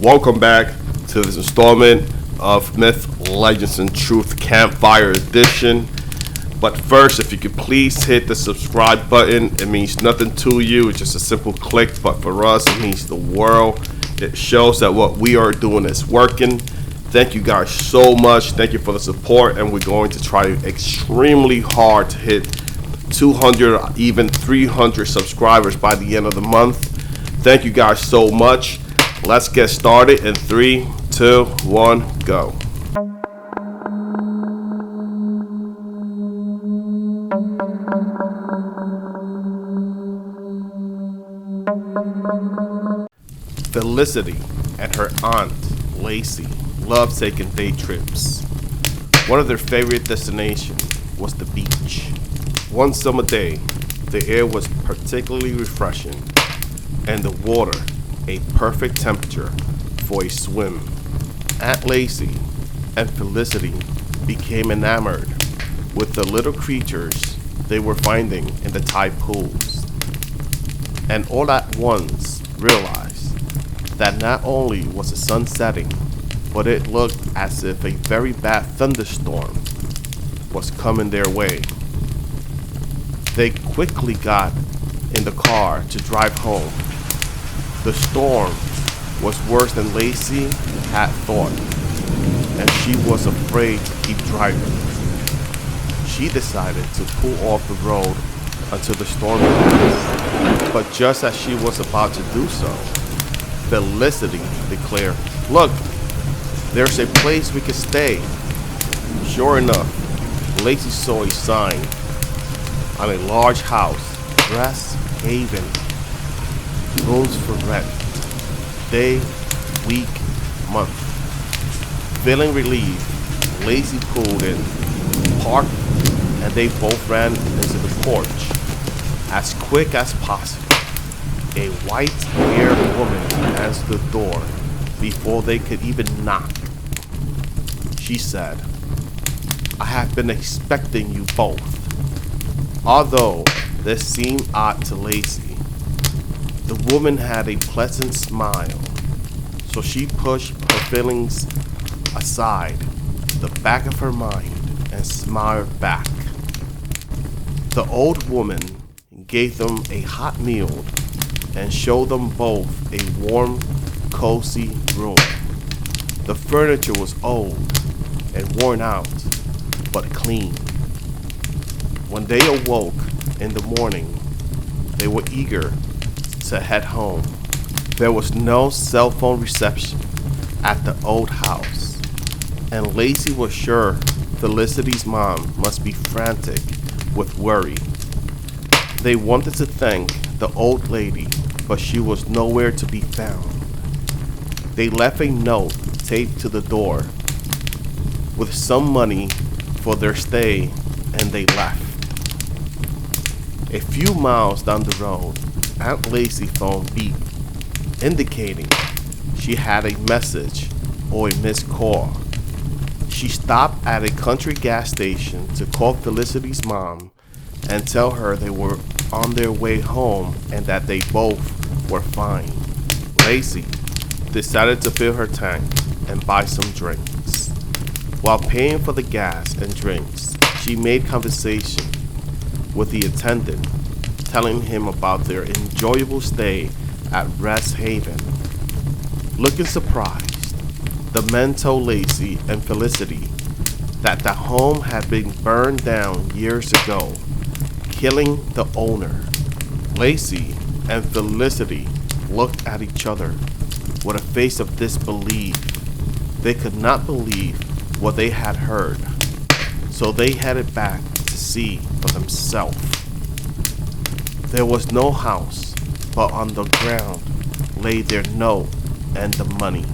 Welcome back to this installment of Myth, Legends, and Truth Campfire Edition. But first, if you could please hit the subscribe button. It means nothing to you. It's just a simple click, but for us, it means the world. It shows that what we are doing is working. Thank you guys so much. Thank you for the support, and we're going to try extremely hard to hit 200, even 300 subscribers by the end of the month. Thank you guys so much. Let's get started in 3, 2, 1, go. Felicity and her aunt, Lacy, loved taking day trips. One of their favorite destinations was the beach. One summer day, the air was particularly refreshing, and the water a perfect temperature for a swim. Aunt Lacy and Felicity became enamored with the little creatures they were finding in the tide pools, and all at once realized that not only was the sun setting, but it looked as if a very bad thunderstorm was coming their way. They quickly got in the car to drive home. The storm was worse than Lacy had thought, and she was afraid to keep driving. She decided to pull off the road until the storm passed. But just as she was about to do so, Felicity declared, "Look, there's a place we can stay." Sure enough, Lacy saw a sign on a large house, Rest Haven, rooms for rent, day, week, month. Feeling relieved, Lacy pulled in, parked, and they both ran into the porch. As quick as possible, a white-haired woman answered the door before they could even knock. She said, "I have been expecting you both." Although this seemed odd to Lacy, the woman had a pleasant smile, so she pushed her feelings aside to the back of her mind and smiled back. The old woman gave them a hot meal and showed them both a warm, cozy room. The furniture was old and worn out, but clean. When they awoke in the morning, they were eager to head home. There was no cell phone reception at the old house, and Lacy was sure Felicity's mom must be frantic with worry. They wanted to thank the old lady, but she was nowhere to be found. They left a note taped to the door with some money for their stay, and they left. A few miles down the road, Aunt Lacy's phone beeped, indicating she had a message or a missed call. She stopped at a country gas station to call Felicity's mom and tell her they were on their way home and that they both were fine. Lacy decided to fill her tank and buy some drinks. While paying for the gas and drinks, she made conversation with the attendant, telling him about their enjoyable stay at Rest Haven. Looking surprised, the men told Lacy and Felicity that the home had been burned down years ago, killing the owner. Lacy and Felicity looked at each other with a face of disbelief. They could not believe what they had heard, so they headed back to see for themselves. There was no house, but on the ground lay their note and the money.